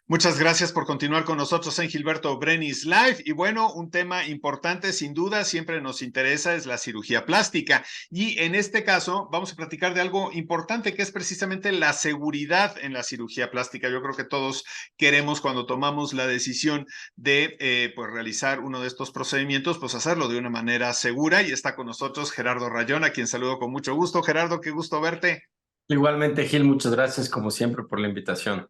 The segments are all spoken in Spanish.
Muchas gracias por continuar con nosotros en Gilberto Brenis Live. Y bueno, un tema importante, sin duda, siempre nos interesa, es la cirugía plástica. Y en este caso, vamos a platicar de algo importante, que es precisamente la seguridad en la cirugía plástica. Yo creo que todos queremos, cuando tomamos la decisión de pues realizar uno de estos procedimientos, pues hacerlo de una manera segura. Y está con nosotros Gerardo Rayón, a quien saludo con mucho gusto. Gerardo, qué gusto verte. Igualmente, Gil, muchas gracias como siempre por la invitación.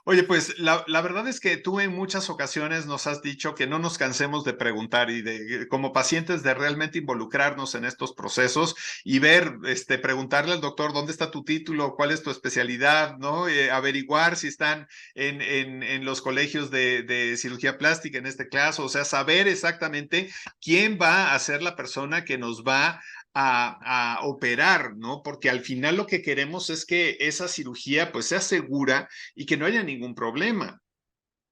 Oye, pues la verdad es que tú en muchas ocasiones nos has dicho que no nos cansemos de preguntar y de como pacientes de realmente involucrarnos en estos procesos y ver, preguntarle al doctor dónde está tu título, cuál es tu especialidad, ¿no? Averiguar si están en los colegios de cirugía plástica en este caso, o sea, saber exactamente quién va a ser la persona que nos va a operar, ¿no? Porque al final lo que queremos es que esa cirugía pues sea segura y que no haya ningún problema.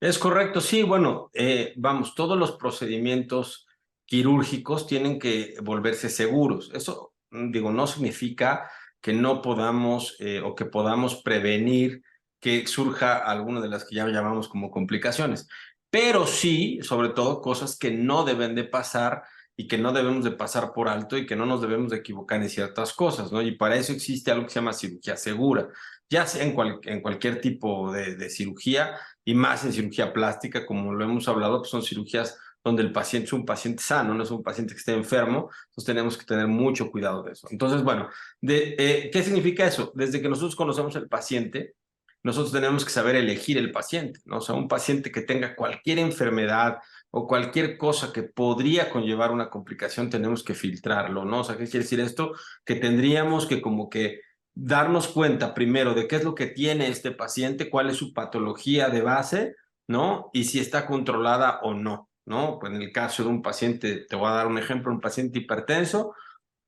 Es correcto, sí, bueno, vamos, todos los procedimientos quirúrgicos tienen que volverse seguros. Eso, digo, no significa que no podamos o que podamos prevenir que surja alguna de las que ya llamamos como complicaciones, pero sí, sobre todo, cosas que no deben de pasar y que no debemos de pasar por alto y que no nos debemos de equivocar en ciertas cosas, ¿no? Y para eso existe algo que se llama cirugía segura, ya sea en cualquier tipo de cirugía y más en cirugía plástica, como lo hemos hablado, pues son cirugías donde el paciente es un paciente sano, no es un paciente que esté enfermo, entonces tenemos que tener mucho cuidado de eso. Entonces, bueno, ¿qué significa eso? Desde que nosotros conocemos al paciente, nosotros tenemos que saber elegir el paciente, ¿no? O sea, un paciente que tenga cualquier enfermedad o cualquier cosa que podría conllevar una complicación, tenemos que filtrarlo, ¿no? O sea, ¿qué quiere decir esto? Que tendríamos que como que darnos cuenta primero de qué es lo que tiene este paciente, cuál es su patología de base, ¿no? Y si está controlada o no, ¿no? Pues en el caso de un paciente, te voy a dar un ejemplo, un paciente hipertenso,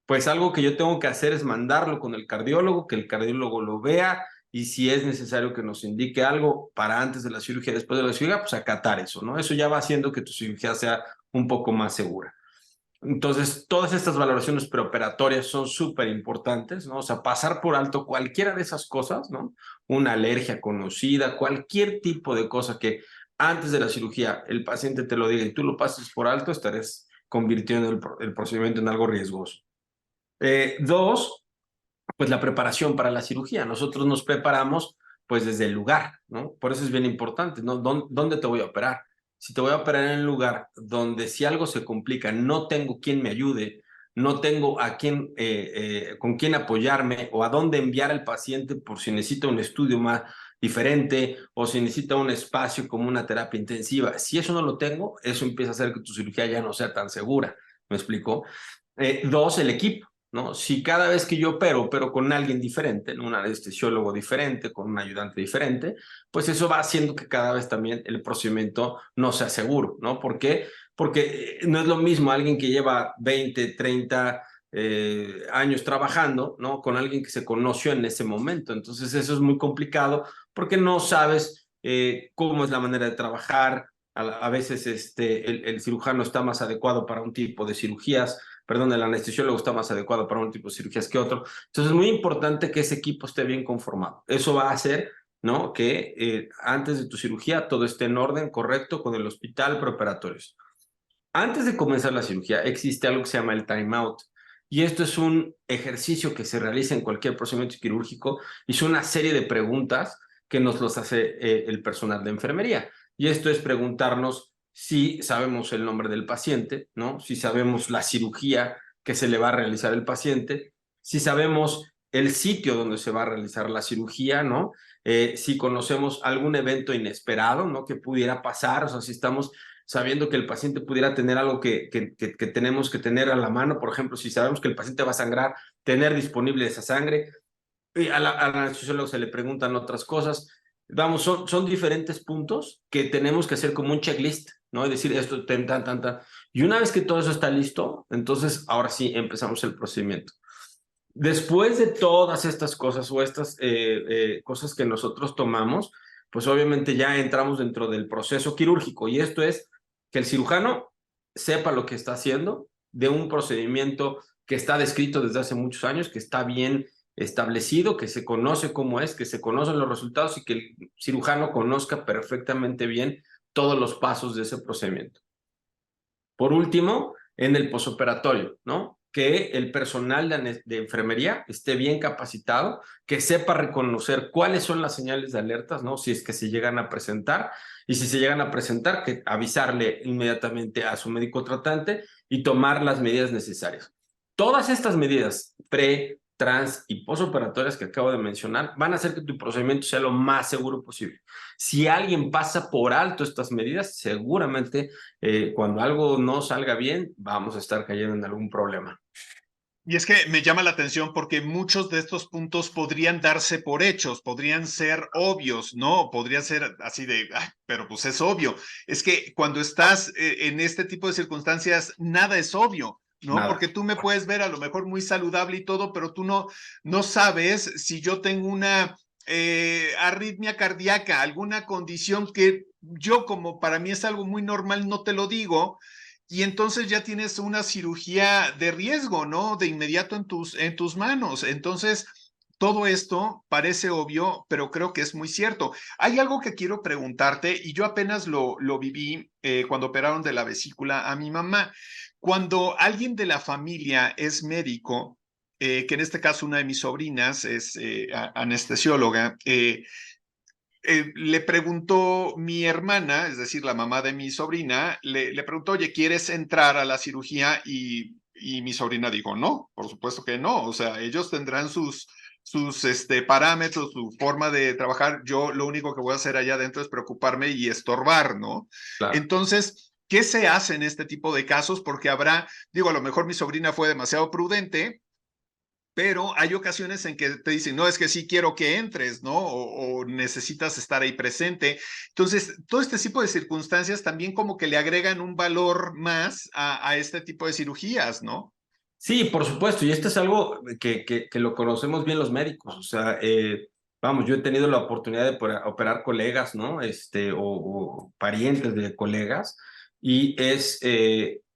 pues algo que yo tengo que hacer es mandarlo con el cardiólogo, que el cardiólogo lo vea y si es necesario que nos indique algo para antes de la cirugía, después de la cirugía, pues acatar eso, ¿no? Eso ya va haciendo que tu cirugía sea un poco más segura. Entonces, todas estas valoraciones preoperatorias son súper importantes, ¿no? O sea, pasar por alto cualquiera de esas cosas, ¿no? Una alergia conocida, cualquier tipo de cosa que antes de la cirugía el paciente te lo diga y tú lo pases por alto, estarás convirtiendo el procedimiento en algo riesgoso. Dos, pues la preparación para la cirugía. Nosotros nos preparamos pues desde el lugar, ¿no? Por eso es bien importante, ¿no? ¿Dónde te voy a operar? Si te voy a operar en un lugar donde si algo se complica, no tengo quien me ayude, no tengo a quién, con quién apoyarme o a dónde enviar al paciente por si necesita un estudio más diferente o si necesita un espacio como una terapia intensiva. Si eso no lo tengo, eso empieza a hacer que tu cirugía ya no sea tan segura. ¿Me explico? Dos, el equipo. ¿No? Si cada vez que yo opero con alguien diferente, ¿no? Un anestesiólogo diferente, con un ayudante diferente, pues eso va haciendo que cada vez también el procedimiento no sea seguro, ¿no? ¿Por qué? Porque no es lo mismo alguien que lleva 20, 30 años trabajando, ¿no? Con alguien que se conoció en ese momento. Entonces eso es muy complicado porque no sabes cómo es la manera de trabajar. A veces el cirujano está más adecuado para un tipo de cirugías, perdón, el anestesiólogo está más adecuado para un tipo de cirugías que otro. Entonces es muy importante que ese equipo esté bien conformado. Eso va a hacer, ¿no? Que antes de tu cirugía todo esté en orden, correcto, con el hospital preparatorios. Antes de comenzar la cirugía existe algo que se llama el time out. Y esto es un ejercicio que se realiza en cualquier procedimiento quirúrgico y es una serie de preguntas que nos los hace el personal de enfermería. Y esto es preguntarnos si sabemos el nombre del paciente, ¿no? Si sabemos la cirugía que se le va a realizar al paciente, si sabemos el sitio donde se va a realizar la cirugía, ¿no? Si conocemos algún evento inesperado, ¿no? Que pudiera pasar, o sea, si estamos sabiendo que el paciente pudiera tener algo que tenemos que tener a la mano, por ejemplo, si sabemos que el paciente va a sangrar, tener disponible esa sangre. Y al anestesiólogo se le preguntan otras cosas. Vamos, son diferentes puntos que tenemos que hacer como un checklist, ¿no? Y decir esto, tan, tan, tan, tan. Y una vez que todo eso está listo, entonces ahora sí empezamos el procedimiento. Después de todas estas cosas o estas cosas que nosotros tomamos, pues obviamente ya entramos dentro del proceso quirúrgico y esto es que el cirujano sepa lo que está haciendo de un procedimiento que está descrito desde hace muchos años, que está bien establecido, que se conoce cómo es, que se conocen los resultados y que el cirujano conozca perfectamente bien todos los pasos de ese procedimiento. Por último, en el posoperatorio, ¿no? Que el personal de enfermería esté bien capacitado, que sepa reconocer cuáles son las señales de alertas, ¿no? Si es que se llegan a presentar, y si se llegan a presentar, que avisarle inmediatamente a su médico tratante y tomar las medidas necesarias. Todas estas medidas trans y posoperatorias que acabo de mencionar van a hacer que tu procedimiento sea lo más seguro posible. Si alguien pasa por alto estas medidas, seguramente cuando algo no salga bien, vamos a estar cayendo en algún problema. Y es que me llama la atención porque muchos de estos puntos podrían darse por hechos, podrían ser obvios, ¿no? Podría ser así de, ay, pero pues es obvio. Es que cuando estás en este tipo de circunstancias, nada es obvio. ¿No? Nada. Porque tú me puedes ver a lo mejor muy saludable y todo, pero tú no sabes si yo tengo una arritmia cardíaca, alguna condición que yo, como para mí es algo muy normal, no te lo digo, y entonces ya tienes una cirugía de riesgo, ¿no? De inmediato en tus manos. Entonces, todo esto parece obvio, pero creo que es muy cierto. Hay algo que quiero preguntarte, y yo apenas lo viví cuando operaron de la vesícula a mi mamá. Cuando alguien de la familia es médico, que en este caso una de mis sobrinas es anestesióloga, le preguntó mi hermana, es decir, la mamá de mi sobrina, le preguntó, oye, ¿quieres entrar a la cirugía? Y mi sobrina dijo, no, por supuesto que no. O sea, ellos tendrán sus parámetros, su forma de trabajar. Yo lo único que voy a hacer allá adentro es preocuparme y estorbar, ¿no? Claro. Entonces, ¿qué se hace en este tipo de casos? Porque habrá, digo, a lo mejor mi sobrina fue demasiado prudente, pero hay ocasiones en que te dicen, no, es que sí quiero que entres, ¿no? O necesitas estar ahí presente. Entonces, todo este tipo de circunstancias también como que le agregan un valor más a este tipo de cirugías, ¿no? Sí, por supuesto, y esto es algo que lo conocemos bien los médicos, o sea, vamos, yo he tenido la oportunidad de operar colegas, ¿no? O parientes de colegas, y es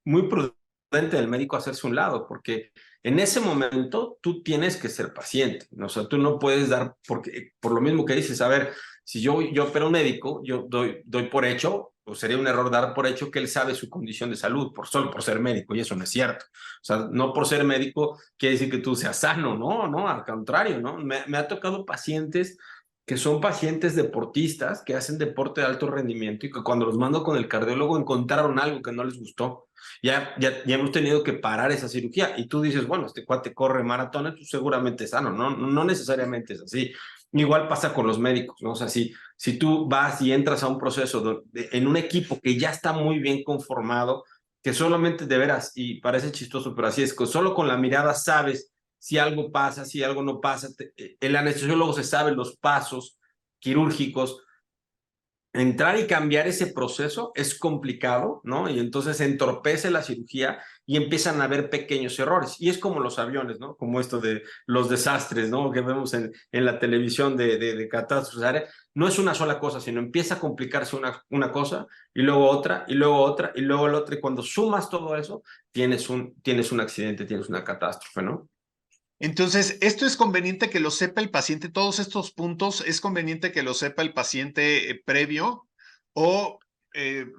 muy prudente del médico hacerse un lado, porque en ese momento tú tienes que ser paciente, ¿no? O sea, tú no puedes dar, porque por lo mismo que dices, a ver, si yo opero a un médico, yo doy por hecho, o sería un error dar por hecho que él sabe su condición de salud, solo por ser médico, y eso no es cierto. O sea, no por ser médico quiere decir que tú seas sano, no, no, al contrario, ¿no? Me ha tocado pacientes que son pacientes deportistas que hacen deporte de alto rendimiento y que cuando los mando con el cardiólogo encontraron algo que no les gustó. Ya hemos tenido que parar esa cirugía y tú dices, bueno, este cuate corre maratones, pues seguramente es sano, no necesariamente es así. Igual pasa con los médicos, ¿no? O sea, si tú vas y entras a un proceso en un equipo que ya está muy bien conformado, que solamente de veras, y parece chistoso, pero así es, que solo con la mirada sabes si algo pasa, si algo no pasa. El anestesiólogo se sabe los pasos quirúrgicos. Entrar y cambiar ese proceso es complicado, ¿no? Y entonces entorpece la cirugía y empiezan a haber pequeños errores. Y es como los aviones, ¿no? Como esto de los desastres, ¿no? Que vemos en la televisión de catástrofes aéreas. No es una sola cosa, sino empieza a complicarse una cosa y luego otra y luego otra y luego la otra. Y cuando sumas todo eso, tienes un accidente, tienes una catástrofe, ¿no? Entonces, esto es conveniente que lo sepa el paciente, todos estos puntos es conveniente que lo sepa el paciente previo o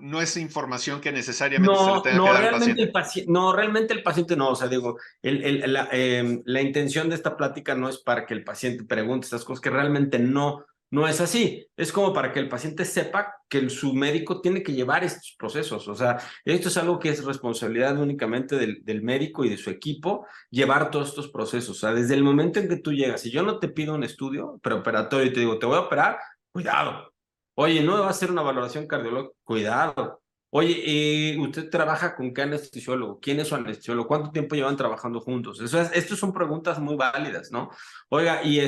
no es información que necesariamente se le No, tenga que no, dar al realmente paciente. el paciente, no, realmente el paciente no, o sea, digo, la intención de esta plática no es para que el paciente pregunte estas cosas, que realmente no es así, es como para que el paciente sepa que su médico tiene que llevar estos procesos, o sea, esto es algo que es responsabilidad únicamente del médico y de su equipo, llevar todos estos procesos, o sea, desde el momento en que tú llegas, si yo no te pido un estudio preoperatorio y te digo, te voy a operar, cuidado, oye, no me va a hacer una valoración cardiológica, cuidado. Oye, ¿usted trabaja con qué anestesiólogo? ¿Quién es su anestesiólogo? ¿Cuánto tiempo llevan trabajando juntos? Estas son preguntas muy válidas, ¿no? Oiga, y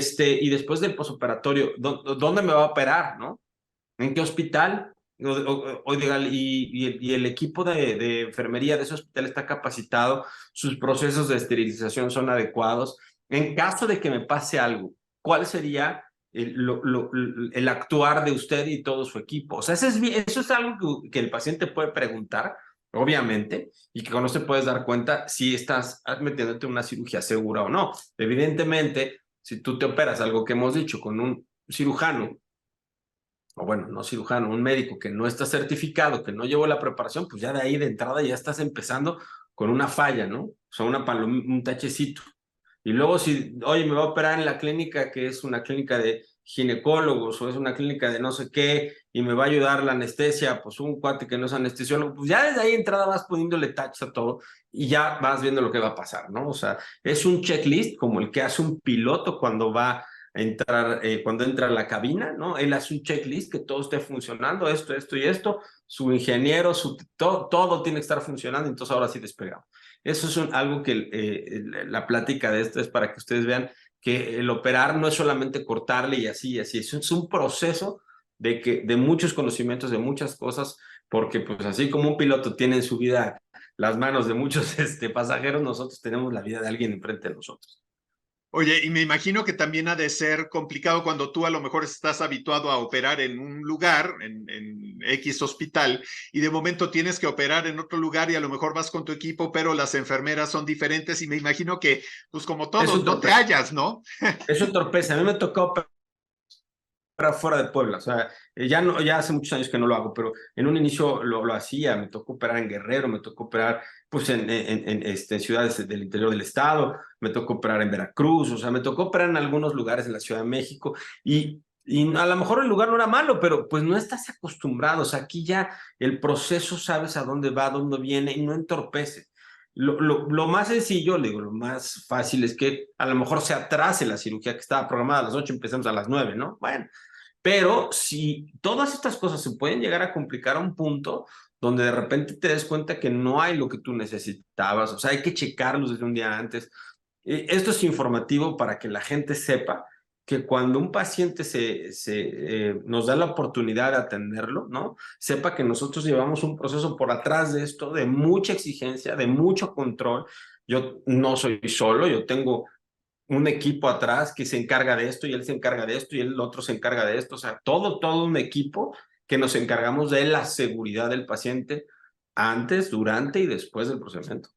después del posoperatorio, ¿dónde me va a operar, no? ¿En qué hospital? Oiga, y el equipo de enfermería de ese hospital está capacitado, sus procesos de esterilización son adecuados. En caso de que me pase algo, ¿cuál sería el actuar de usted y todo su equipo? O sea, eso es algo que el paciente puede preguntar, obviamente, y que con eso te puedes dar cuenta si estás metiéndote en una cirugía segura o no. Evidentemente, si tú te operas, algo que hemos dicho, con un cirujano, o bueno, no cirujano, un médico que no está certificado, que no llevó la preparación, pues ya de ahí de entrada ya estás empezando con una falla, ¿no? O sea, un tachecito. Y luego si, oye, me va a operar en la clínica que es una clínica de ginecólogos o es una clínica de no sé qué y me va a ayudar la anestesia, pues un cuate que no es anestesiólogo, pues ya desde ahí de entrada vas poniéndole touch a todo y ya vas viendo lo que va a pasar, ¿no? O sea, es un checklist como el que hace un piloto cuando va a entrar, cuando entra a la cabina, ¿no? Él hace un checklist que todo esté funcionando, esto y esto, su ingeniero, todo tiene que estar funcionando, entonces ahora sí despegamos. Eso es algo que la plática de esto es para que ustedes vean que el operar no es solamente cortarle y así, es un proceso de muchos conocimientos, de muchas cosas, porque pues así como un piloto tiene en su vida las manos de muchos pasajeros, nosotros tenemos la vida de alguien enfrente de nosotros. Oye, y me imagino que también ha de ser complicado cuando tú a lo mejor estás habituado a operar en un lugar, en X hospital, y de momento tienes que operar en otro lugar y a lo mejor vas con tu equipo, pero las enfermeras son diferentes y me imagino que, pues como Eso todos, no te entorpece, hallas, ¿no? eso entorpece. A mí me tocó fuera de Puebla, o sea, ya, no, ya hace muchos años que no lo hago, pero en un inicio lo hacía, me tocó operar en Guerrero, me tocó operar pues en ciudades del interior del estado, me tocó operar en Veracruz, o sea, me tocó operar en algunos lugares en la Ciudad de México y a lo mejor el lugar no era malo, pero pues no estás acostumbrado, o sea, aquí ya el proceso sabes a dónde va, a dónde viene y no entorpece. Lo más sencillo, le digo, lo más fácil es que a lo mejor se atrase la cirugía que estaba programada a las 8, empezamos a las 9, ¿no? Bueno, pero si todas estas cosas se pueden llegar a complicar a un punto donde de repente te des cuenta que no hay lo que tú necesitabas, o sea, hay que checarlos desde un día antes. Esto es informativo para que la gente sepa que cuando un paciente nos da la oportunidad de atenderlo, ¿no? Sepa que nosotros llevamos un proceso por atrás de esto, de mucha exigencia, de mucho control. Yo no soy solo, yo tengo un equipo atrás que se encarga de esto y él se encarga de esto y el otro se encarga de esto, o sea, todo un equipo que nos encargamos de la seguridad del paciente antes, durante y después del procedimiento.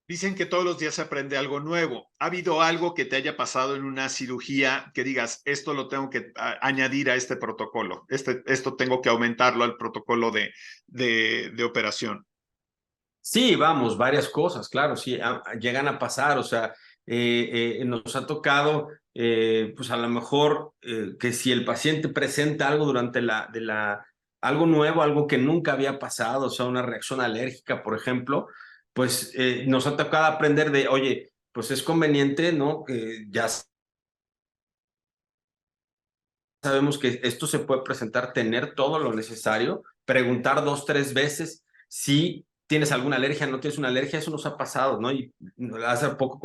Dicen que todos los días se aprende algo nuevo. ¿Ha habido algo que te haya pasado en una cirugía que digas, esto lo tengo que añadir a este protocolo, esto tengo que aumentarlo al protocolo de operación? Sí, vamos, varias cosas, claro, sí, llegan a pasar, o sea, nos ha tocado, pues a lo mejor que si el paciente presenta algo durante algo nuevo, algo que nunca había pasado, o sea, una reacción alérgica, por ejemplo, pues nos ha tocado aprender de, oye, pues es conveniente, ¿no? Que ya sabemos que esto se puede presentar, tener todo lo necesario, preguntar 2, 3 veces si tienes alguna alergia, no tienes una alergia, eso nos ha pasado, ¿no? Y hace poco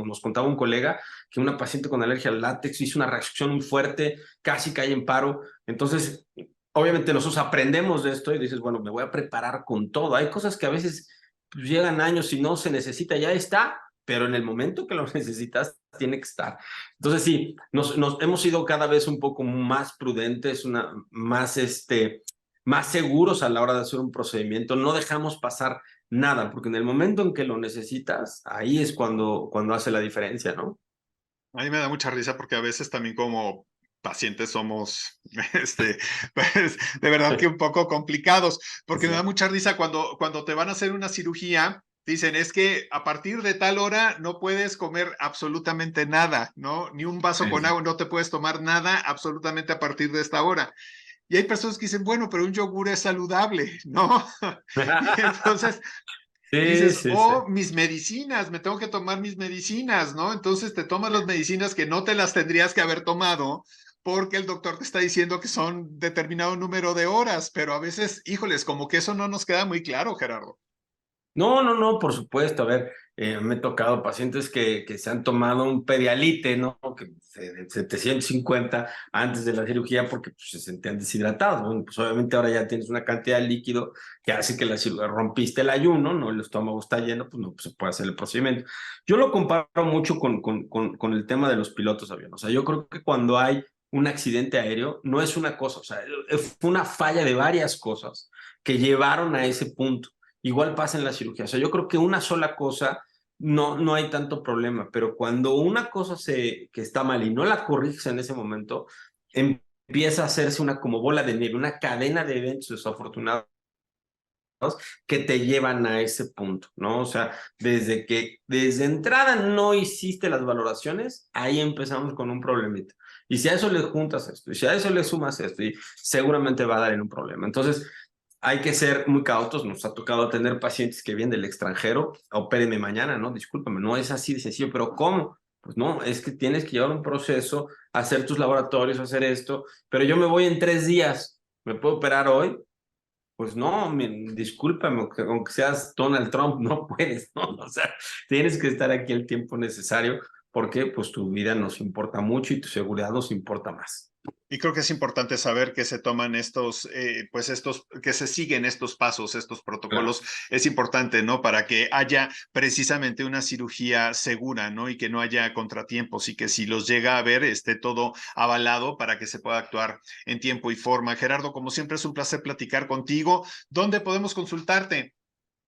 nos contaba un colega que una paciente con alergia al látex hizo una reacción muy fuerte, casi cae en paro. Entonces, obviamente nosotros aprendemos de esto y dices, bueno, me voy a preparar con todo. Hay cosas que a veces pues, llegan años y no se necesita, ya está, pero en el momento que lo necesitas, tiene que estar. Entonces sí, nos hemos sido cada vez un poco más prudentes, más seguros a la hora de hacer un procedimiento. No dejamos pasar nada, porque en el momento en que lo necesitas, ahí es cuando hace la diferencia, ¿no? A mí me da mucha risa porque a veces también como pacientes somos, pues, de verdad que un poco complicados, porque me da Sí, mucha risa cuando te van a hacer una cirugía, dicen, es que a partir de tal hora no puedes comer absolutamente nada, ¿no? Ni un vaso sí, con sí. agua, no te puedes tomar nada absolutamente a partir de esta hora. Y hay personas que dicen, bueno, pero un yogur es saludable, ¿no? Y entonces Sí, dices, sí, sí. oh, mis medicinas, me tengo que tomar mis medicinas, ¿no? Entonces te tomas las medicinas que no te las tendrías que haber tomado porque el doctor te está diciendo que son determinado número de horas, pero a veces, híjoles, como que eso no nos queda muy claro, Gerardo. No, no, no, por supuesto. A ver, me he tocado pacientes que se han tomado un Pedialite, ¿no? Que de 750 antes de la cirugía porque pues, se sentían deshidratados. Bueno, pues obviamente ahora ya tienes una cantidad de líquido que hace que la cirugía rompiste el ayuno, ¿no? El estómago está lleno, pues no pues, se puede hacer el procedimiento. Yo lo comparo mucho con el tema de los pilotos de avión. O sea, yo creo que cuando hay un accidente aéreo, no es una cosa, o sea, fue una falla de varias cosas que llevaron a ese punto. Igual pasa en la cirugía. O sea, yo creo que una sola cosa no hay tanto problema, pero cuando una cosa que está mal y no la corriges en ese momento, empieza a hacerse una como bola de nieve, una cadena de eventos desafortunados que te llevan a ese punto, ¿no? O sea, desde entrada no hiciste las valoraciones, ahí empezamos con un problemita. Y si a eso le juntas esto, y si a eso le sumas esto, y seguramente va a dar en un problema. Entonces, hay que ser muy cautos. Nos ha tocado tener pacientes que vienen del extranjero, opérenme mañana, ¿no? Discúlpame, no es así de sencillo, pero ¿cómo? Pues no, es que tienes que llevar un proceso, hacer tus laboratorios, hacer esto, pero yo me voy en 3 días, ¿me puedo operar hoy? Pues no, discúlpame, aunque seas Donald Trump, no puedes, ¿no? O sea, tienes que estar aquí el tiempo necesario porque pues tu vida nos importa mucho y tu seguridad nos importa más. Y creo que es importante saber que se toman que se siguen estos pasos, estos Claro. protocolos. Es importante, ¿no? Para que haya precisamente una cirugía segura, ¿no? Y que no haya contratiempos y que si los llega a haber, esté todo avalado para que se pueda actuar en tiempo y forma. Gerardo, como siempre, es un placer platicar contigo. ¿Dónde podemos consultarte?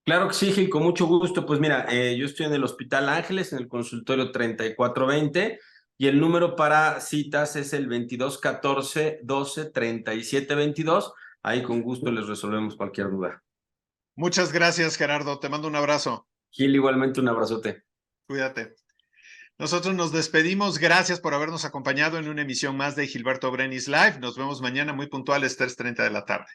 Claro que sí, Gil, con mucho gusto. Pues mira, yo estoy en el Hospital Ángeles, en el consultorio 3420, y el número para citas es el 2214-12-37-22. Ahí con gusto les resolvemos cualquier duda. Muchas gracias, Gerardo. Te mando un abrazo. Gil, igualmente un abrazote. Cuídate. Nosotros nos despedimos. Gracias por habernos acompañado en una emisión más de Gilberto Brenis Live. Nos vemos mañana muy puntuales, 3:30 de la tarde.